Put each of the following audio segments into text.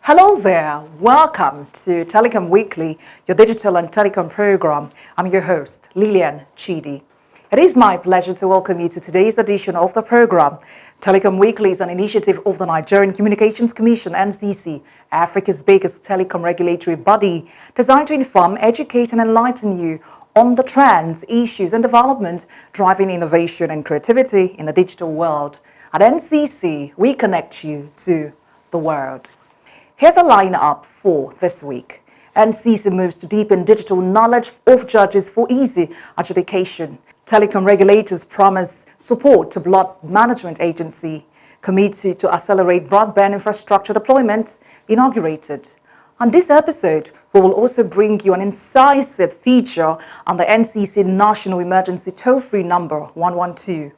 Hello there, welcome to Telecom Weekly, your digital and telecom program. I'm your host, Lillian Chidi. It is my pleasure to welcome you to today's edition of the program. Telecom Weekly is an initiative of the Nigerian Communications Commission, NCC, Africa's biggest telecom regulatory body, designed to inform, educate and enlighten you on the trends, issues and development driving innovation and creativity in the digital world. At NCC, we connect you to the world. Here's a lineup for this week. NCC moves to deepen digital knowledge of judges for easy adjudication. Telecom regulators promise support to Blood Management Agency. Committee to accelerate broadband infrastructure deployment inaugurated. On this episode, we will also bring you an incisive feature on the NCC National Emergency Toll-Free number 112.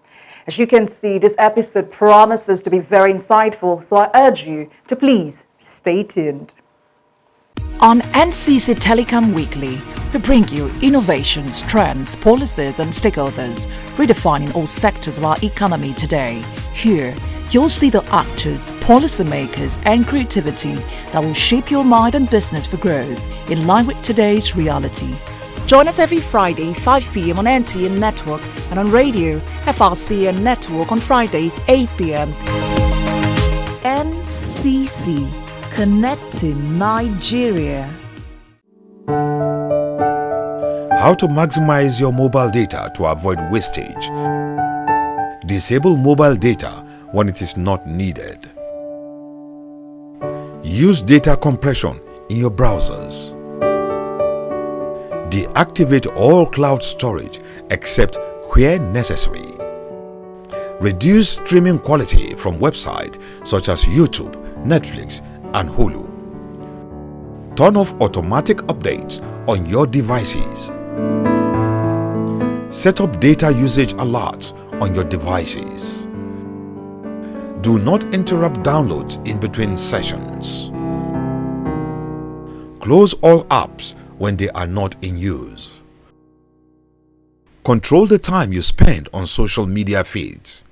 As you can see, this episode promises to be very insightful, so I urge you to please stay tuned. On NCC Telecom Weekly, we bring you innovations, trends, policies and stakeholders, redefining all sectors of our economy today. Here, you'll see the actors, policymakers and creativity that will shape your mind and business for growth in line with today's reality. Join us every Friday, 5 p.m. on NTN Network and on radio, FRCN Network on Fridays, 8 p.m. NCC, Connecting Nigeria. How to maximize your mobile data to avoid wastage. Disable mobile data when it is not needed. Use data compression in your browsers. Deactivate all cloud storage except where necessary. Reduce streaming quality from websites such as YouTube, Netflix, and Hulu. Turn off automatic updates on your devices. Set up data usage alerts on your devices. Do not interrupt downloads in between sessions. Close all apps when they are not in use. Control the time you spend on social media feeds.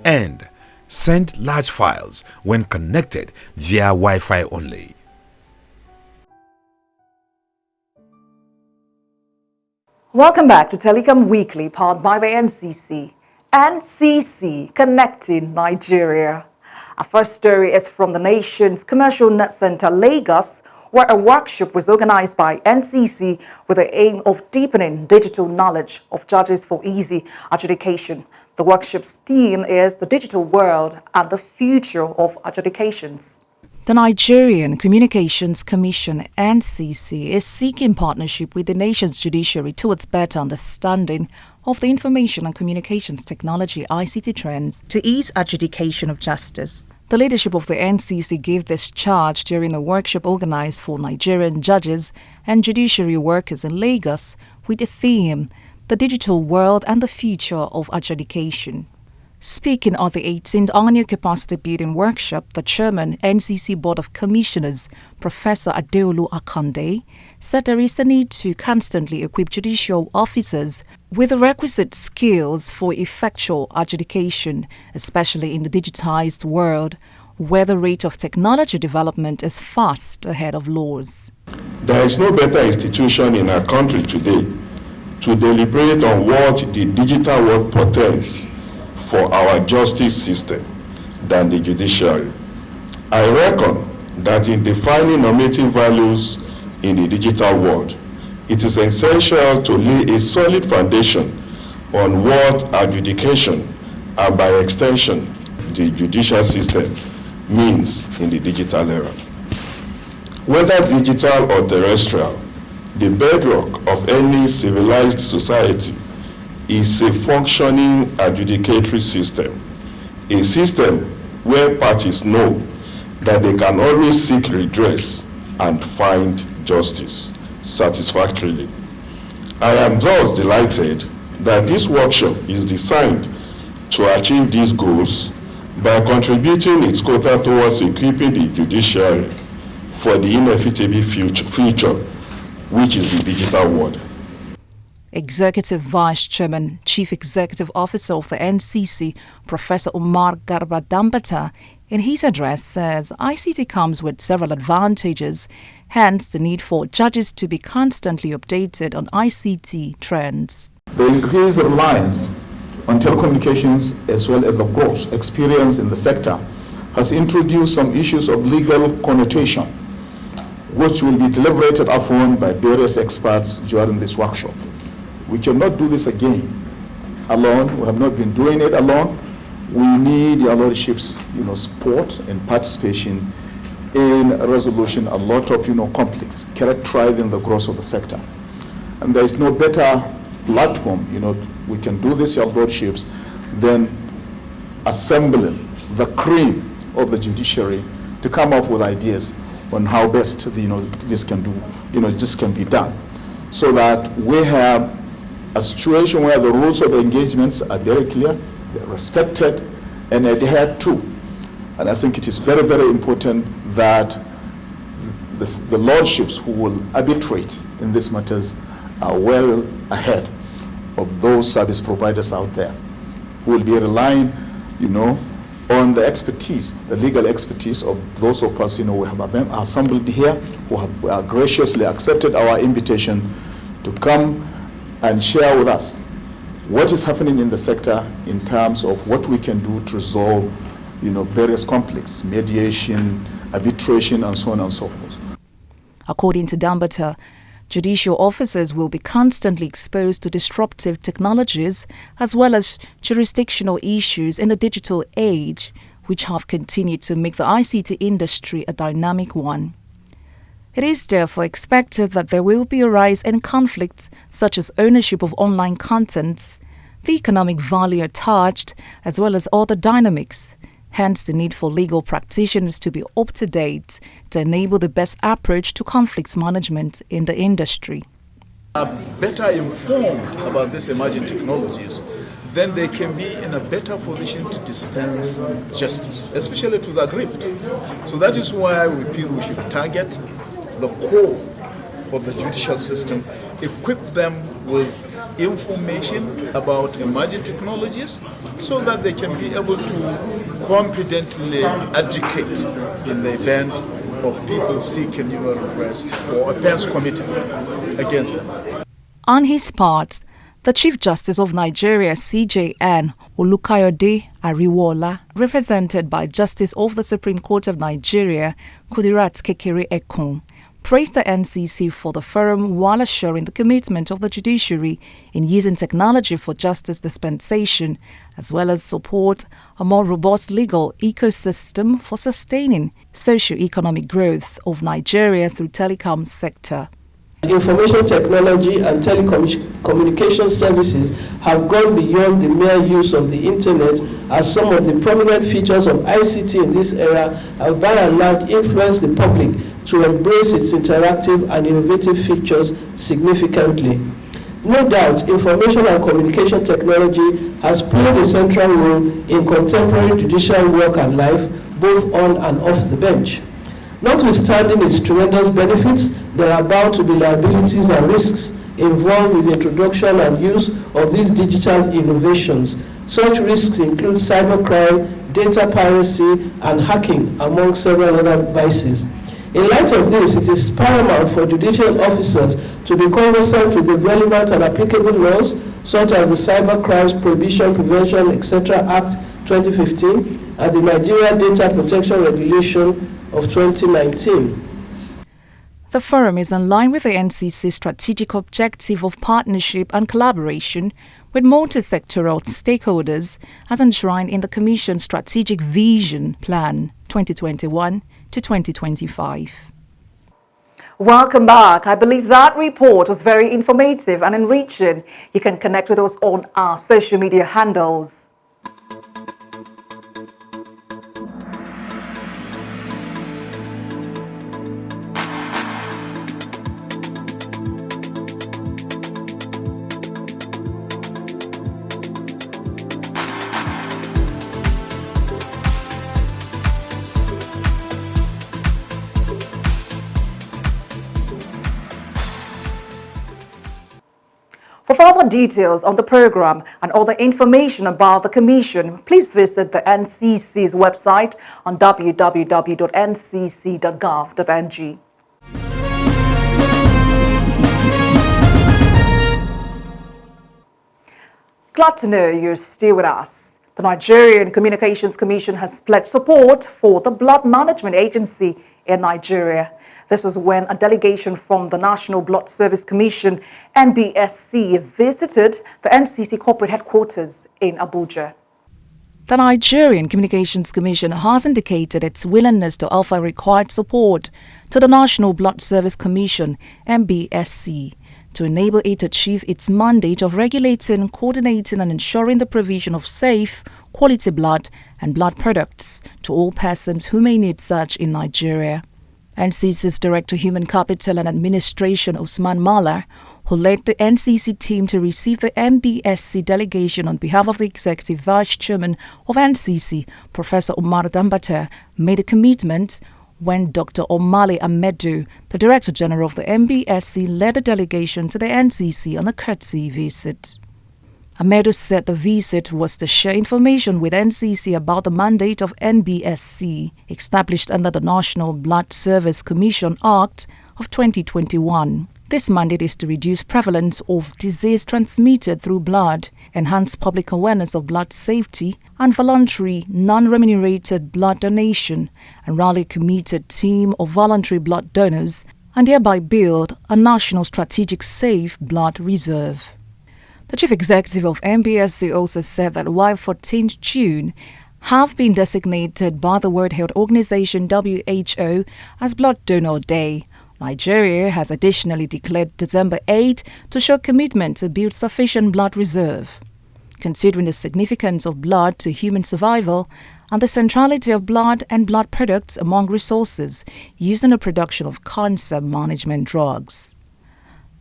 And send large files when connected via Wi-Fi only. Welcome back to Telecom Weekly, powered by the NCC. NCC, Connecting Nigeria. Our first story is from the nation's Commercial Net Center, Lagos, where a workshop was organized by NCC with the aim of deepening digital knowledge of judges for easy adjudication. The workshop's theme is the digital world and the future of adjudications. The Nigerian Communications Commission, NCC, is seeking partnership with the nation's judiciary towards better understanding of the information and communications technology ICT trends to ease adjudication of justice. The leadership of the NCC gave this charge during a workshop organized for Nigerian judges and judiciary workers in Lagos with the theme, the digital world and the future of adjudication. Speaking at the 18th Annual Capacity Building Workshop, the Chairman, NCC Board of Commissioners, Professor Adeolu Akande, said there is a need to constantly equip judicial officers with the requisite skills for effectual adjudication, especially in the digitized world, where the rate of technology development is fast ahead of laws. There is no better institution in our country today to deliberate on what the digital world portends for our justice system than the judiciary. I reckon that in defining normative values in the digital world, it is essential to lay a solid foundation on what adjudication and by extension the judicial system means in the digital era. Whether digital or terrestrial, the bedrock of any civilized society is a functioning adjudicatory system, a system where parties know that they can always seek redress and find justice satisfactorily. I am thus delighted that this workshop is designed to achieve these goals by contributing its quota towards equipping the judiciary for the inevitable future, which is the digital world. Executive Vice Chairman, Chief Executive Officer of the NCC, Professor Umar Garba Dambata, in his address says ICT comes with several advantages, hence the need for judges to be constantly updated on ICT trends. The increased reliance on telecommunications as well as the growth experience in the sector has introduced some issues of legal connotation, which will be deliberated upon by various experts during this workshop. We cannot do this again alone. We have not been doing it alone. We need your lordship's support and participation in resolution a lot of conflicts characterizing the growth of the sector. And there is no better platform we can do this, your lordships, than assembling the cream of the judiciary to come up with ideas on how best this can be done, so that we have a situation where the rules of engagements are very clear, they're respected and adhered to. And I think it is very, very important that the lordships who will arbitrate in these matters are well ahead of those service providers out there who will be relying, on the expertise, the legal expertise of those of us, we have assembled here, who have graciously accepted our invitation to come and share with us what is happening in the sector in terms of what we can do to resolve, various conflicts, mediation, arbitration, and so on and so forth. According to Dambata, judicial officers will be constantly exposed to disruptive technologies as well as jurisdictional issues in the digital age, which have continued to make the ICT industry a dynamic one. It is therefore expected that there will be a rise in conflicts such as ownership of online contents, the economic value attached, as well as other dynamics. Hence the need for legal practitioners to be up to date to enable the best approach to conflict management in the industry. Are better informed about these emerging technologies, then they can be in a better position to dispense justice, especially to the aggrieved. So that is why we feel we should target the core of the judicial system, equip them with information about emerging technologies so that they can be able to confidently advocate in the event of people seeking redress or offense committed against them. On his part, the Chief Justice of Nigeria, CJN Olukayode Ariwola, represented by Justice of the Supreme Court of Nigeria, Kudirat Kekere Ekun, praised the NCC for the forum while assuring the commitment of the judiciary in using technology for justice dispensation, as well as support a more robust legal ecosystem for sustaining socio-economic growth of Nigeria through telecom sector. Information technology and telecommunication services have gone beyond the mere use of the internet, as some of the prominent features of ICT in this era have by and large influenced the public to embrace its interactive and innovative features significantly. No doubt, information and communication technology has played a central role in contemporary judicial work and life, both on and off the bench. Notwithstanding its tremendous benefits, there are bound to be liabilities and risks involved with the introduction and use of these digital innovations. Such risks include cybercrime, data piracy, and hacking, among several other vices. In light of this, it is paramount for judicial officers to be conversant with the relevant and applicable laws, such as the Cybercrimes Prohibition, Prevention, etc. Act 2015 and the Nigeria Data Protection Regulation of 2019. The forum is in line with the NCC's strategic objective of partnership and collaboration with multi-sectoral stakeholders as enshrined in the Commission's Strategic Vision Plan 2021 to 2025. Welcome back. I believe that report was very informative and enriching. You can connect with us on our social media handles. For other details on the program and other information about the Commission, please visit the NCC's website on www.ncc.gov.ng. Glad to know you're still with us. The Nigerian Communications Commission has pledged support for the Blood Management Agency in Nigeria. This was when a delegation from the National Blood Service Commission, NBSC, visited the NCC corporate headquarters in Abuja. The Nigerian Communications Commission has indicated its willingness to offer required support to the National Blood Service Commission, NBSC, to enable it to achieve its mandate of regulating, coordinating and ensuring the provision of safe, quality blood and blood products to all persons who may need such in Nigeria. NCC's Director Human Capital and Administration, Usman Mala, who led the NCC team to receive the NBSC delegation on behalf of the Executive Vice Chairman of NCC, Professor Umar Dambata, made a commitment when Dr. Omale Amedu, the Director General of the NBSC, led the delegation to the NCC on a courtesy visit. Amedu said the visit was to share information with NCC about the mandate of NBSC, established under the National Blood Service Commission Act of 2021. This mandate is to reduce prevalence of disease transmitted through blood, enhance public awareness of blood safety and voluntary, non-remunerated blood donation, and rally a committed team of voluntary blood donors, and thereby build a national strategic safe blood reserve. The Chief Executive of NBSC also said that while 14th June have been designated by the World Health Organization WHO as Blood Donor Day, Nigeria has additionally declared December 8 to show commitment to build sufficient blood reserve. Considering the significance of blood to human survival and the centrality of blood and blood products among resources used in the production of cancer management drugs.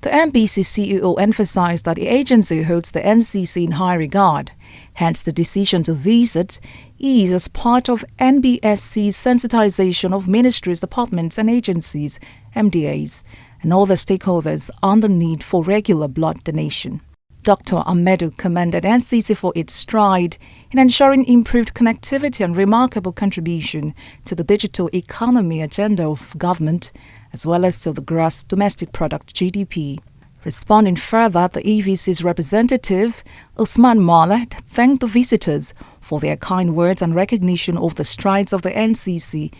The NBC CEO emphasized that the agency holds the NCC in high regard, hence the decision to visit is as part of NBSC's sensitization of ministries, departments and agencies, MDAs, and other stakeholders on the need for regular blood donation. Dr. Amedu commended NCC for its stride in ensuring improved connectivity and remarkable contribution to the digital economy agenda of government, as well as to the gross domestic product GDP. Responding further, the EVC's representative, Usman Mala, thanked the visitors for their kind words and recognition of the strides of the NCC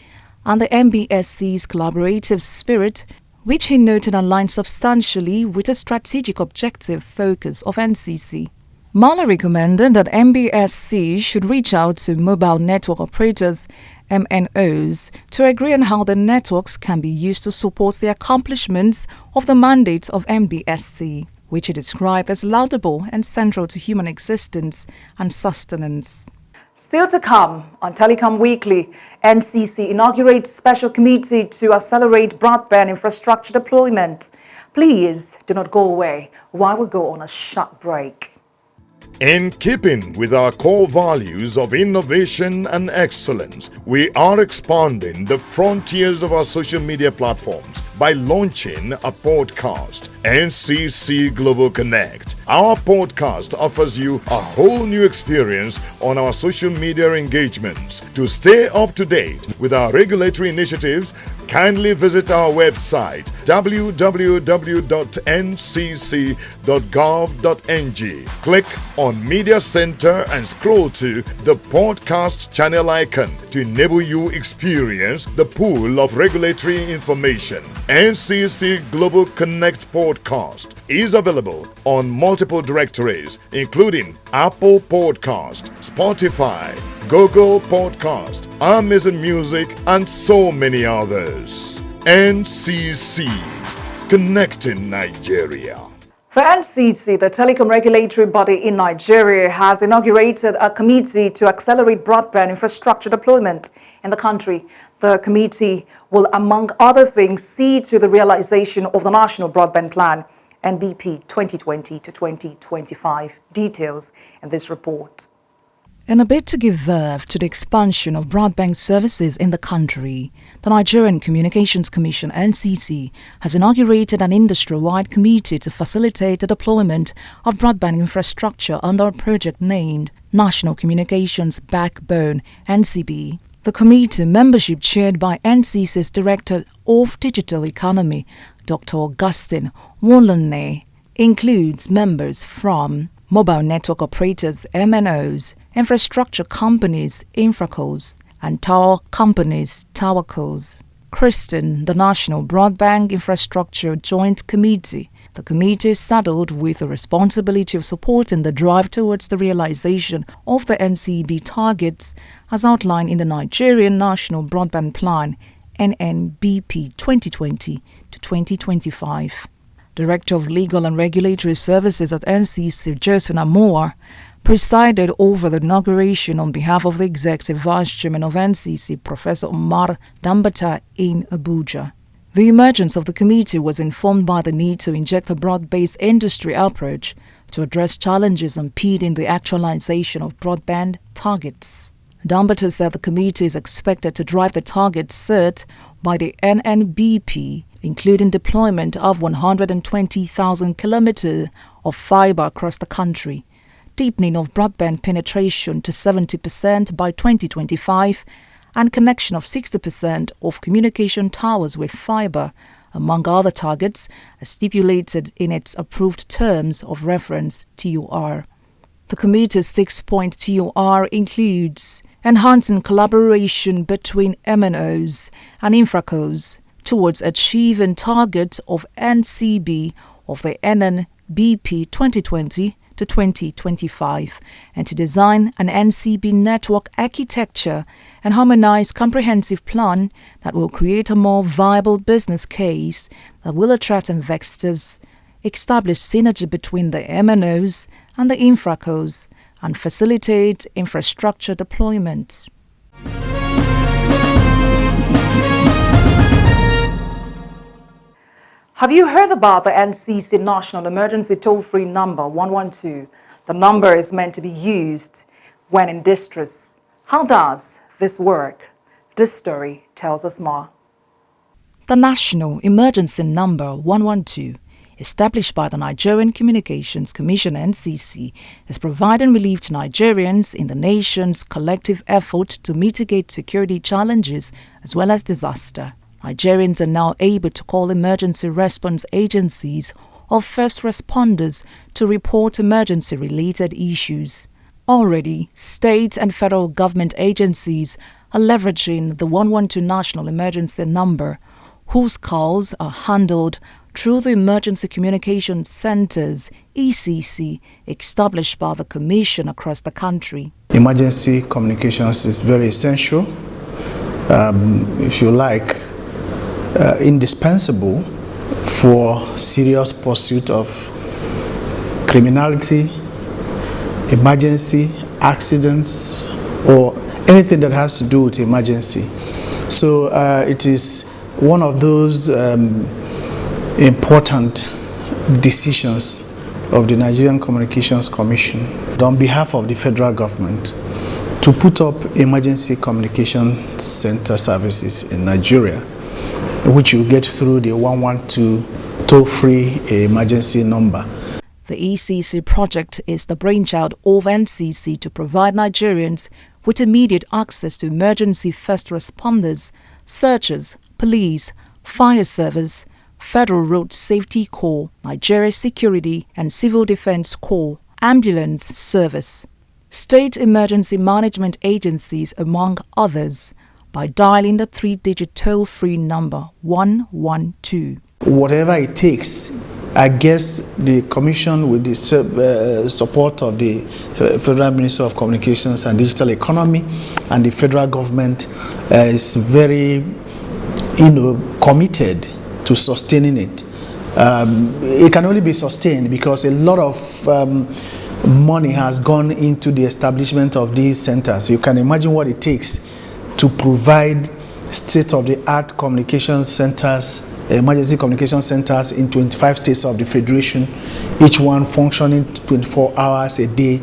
and the NBSC's collaborative spirit, which he noted aligns substantially with the strategic objective focus of NCC. Mala recommended that NBSC should reach out to mobile network operators, MNOs, to agree on how the networks can be used to support the accomplishments of the mandate of NBSC, which he described as laudable and central to human existence and sustenance. Still to come on Telecom Weekly, NCC inaugurates special committee to accelerate broadband infrastructure deployment. Please do not go away while we go on a short break. In keeping with our core values of innovation and excellence, we are expanding the frontiers of our social media platforms by launching a podcast, NCC Global Connect. Our podcast offers you a whole new experience on our social media engagements. To stay up to date with our regulatory initiatives, kindly visit our website www.ncc.gov.ng. Click on Media Center and scroll to the podcast channel icon to enable you experience the pool of regulatory information. NCC Global Connect podcast is available on multiple directories, including Apple Podcast, Spotify, Google Podcast, Amazon Music, and so many others. NCC, connecting Nigeria. For NCC, the telecom regulatory body in Nigeria has inaugurated a committee to accelerate broadband infrastructure deployment in the country. The committee will, among other things, see to the realization of the National Broadband Plan, NBP 2020 to 2025. Details in this report. In a bid to give verve to the expansion of broadband services in the country, the Nigerian Communications Commission (NCC) has inaugurated an industry-wide committee to facilitate the deployment of broadband infrastructure under a project named National Communications Backbone (NCB). The committee, membership chaired by NCC's Director of Digital Economy, Dr. Augustine Wolone, includes members from mobile network operators (MNOs), infrastructure companies (infracos), and tower companies (towercos. Christine, the National Broadband Infrastructure Joint Committee. The committee is saddled with the responsibility of supporting the drive towards the realization of the NCB targets as outlined in the Nigerian National Broadband Plan (NNBP) 2020 to 2025. Director of Legal and Regulatory Services at NCC, Josephine Amoa, presided over the inauguration on behalf of the Executive Vice Chairman of NCC, Professor Umar Dambata, in Abuja. The emergence of the committee was informed by the need to inject a broad-based industry approach to address challenges impeding the actualization of broadband targets. Dambata said the committee is expected to drive the targets set by the NNBP, including deployment of 120,000 kilometers of fiber across the country, deepening of broadband penetration to 70% by 2025, and connection of 60% of communication towers with fiber, among other targets, as stipulated in its approved terms of reference (TOR). The committee's 6-point TOR includes enhancing collaboration between MNOs and infracos towards achieving targets of NCB of the NNBP 2020 to 2025, and to design an NCB network architecture and harmonized comprehensive plan that will create a more viable business case that will attract investors, establish synergy between the MNOs and the infracos, and facilitate infrastructure deployment. Have you heard about the NCC National Emergency Toll-Free number 112? The number is meant to be used when in distress. How does this work? This story tells us more. The National Emergency Number 112, established by the Nigerian Communications Commission (NCC), is providing relief to Nigerians in the nation's collective effort to mitigate security challenges as well as disaster. Nigerians are now able to call emergency response agencies or first responders to report emergency-related issues. Already, state and federal government agencies are leveraging the 112 National Emergency Number, whose calls are handled through the Emergency Communication Centers (ECC) established by the Commission across the country. Emergency communications is very essential, if you like, indispensable for serious pursuit of criminality, emergency, accidents, or anything that has to do with emergency. So it is one of those important decisions of the Nigerian Communications Commission on behalf of the federal government to put up emergency communication center services in Nigeria, which you get through the 112 toll-free emergency number. The ECC project is the brainchild of NCC to provide Nigerians with immediate access to emergency first responders, searchers, police, fire service, Federal Road Safety Corps, Nigeria Security and Civil Defense Corps, ambulance service, state emergency management agencies, among others, by dialing the 3-digit toll-free number 112. Whatever it takes, I guess the Commission, with the support of the Federal Ministry of Communications and Digital Economy and the federal government, is very, committed to sustaining it. It can only be sustained because a lot of money has gone into the establishment of these centers. You can imagine what it takes to provide state-of-the-art communication centers, emergency communication centers in 25 states of the Federation, each one functioning 24 hours a day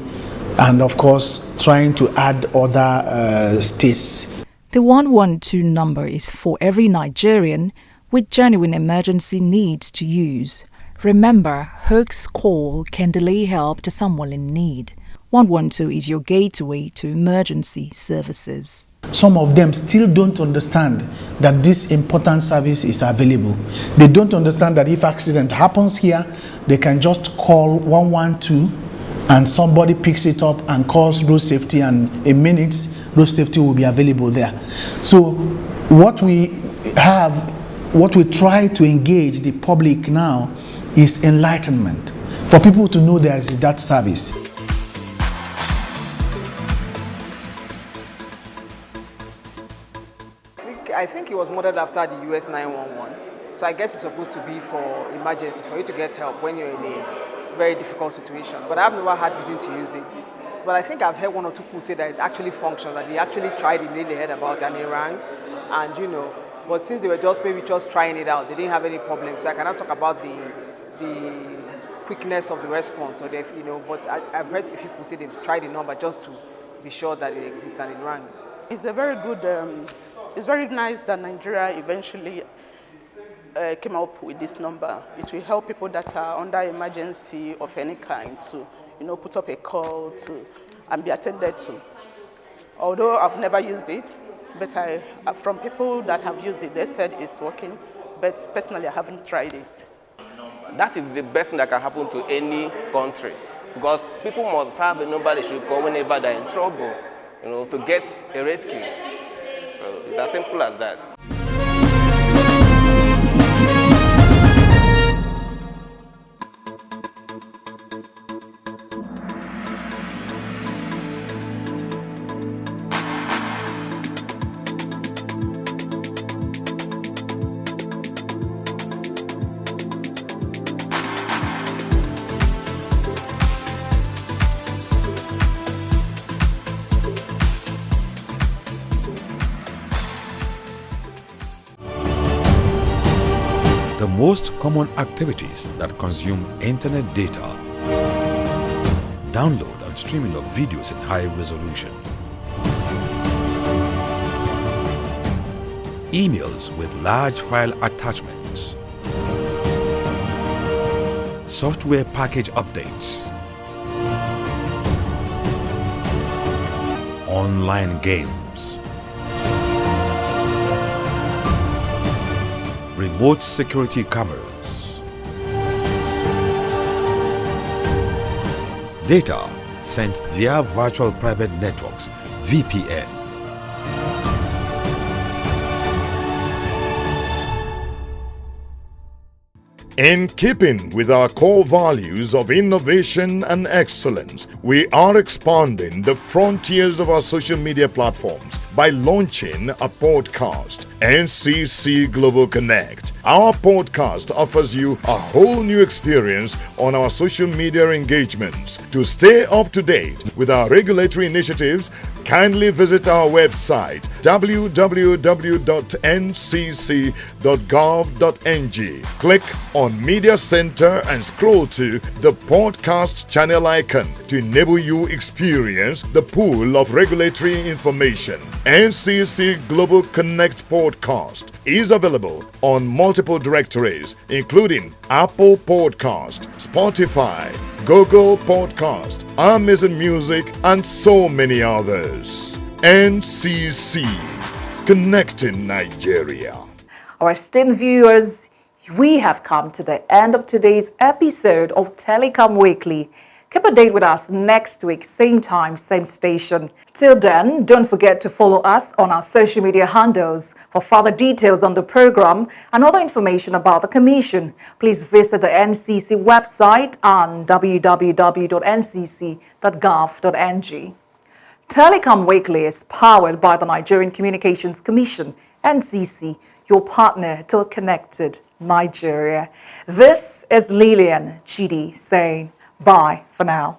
and of course trying to add other states. The 112 number is for every Nigerian with genuine emergency needs to use. Remember, hoax call can delay help to someone in need. 112 is your gateway to emergency services. Some of them still don't understand that this important service is available. They don't understand that if accident happens here, they can just call 112 and somebody picks it up and calls road safety, and in minutes road safety will be available there. So what we try to engage the public now is enlightenment, for people to know there is that service. I think it was modeled after the US 911. So I guess it's supposed to be for emergencies, for you to get help when you're in a very difficult situation. But I've never had reason to use it. But I think I've heard one or two people say that it actually functions, that they actually tried it, they heard about it, and it rang. And but since they were maybe just trying it out, they didn't have any problems. So I cannot talk about the quickness of the response, or but I've heard a few people say they've tried the number just to be sure that it exists and it rang. It's a very good. It's very nice that Nigeria eventually came up with this number. It will help people that are under emergency of any kind to, put up a call and be attended to. Although I've never used it, but from people that have used it, they said it's working. But personally, I haven't tried it. That is the best thing that can happen to any country, because people must have a number they should call whenever they're in trouble, to get a rescue. So it's as simple as that. The most common activities that consume internet data: download and streaming of videos in high resolution, emails with large file attachments, software package updates, online games, remote security cameras, data sent via virtual private networks (VPN). In keeping with our core values of innovation and excellence, we are expanding the frontiers of our social media platforms by launching a podcast, NCC Global Connect. Our podcast offers you a whole new experience on our social media engagements. To stay up to date with our regulatory initiatives, kindly visit our website www.ncc.gov.ng. Click on Media Center and scroll to the podcast channel icon to enable you experience the pool of regulatory information. NCC Global Connect podcast is available on multiple directories, including Apple Podcast, Spotify, Google Podcast, Amazon Music, and so many others. NCC, connecting Nigeria. Our esteemed viewers, we have come to the end of today's episode of Telecom Weekly. Keep a date with us next week, same time, same station. Till then, don't forget to follow us on our social media handles. For further details on the program and other information about the Commission, please visit the NCC website on www.ncc.gov.ng. Telecom Weekly is powered by the Nigerian Communications Commission, NCC, your partner till connected Nigeria. This is Lillian Chidi saying bye for now.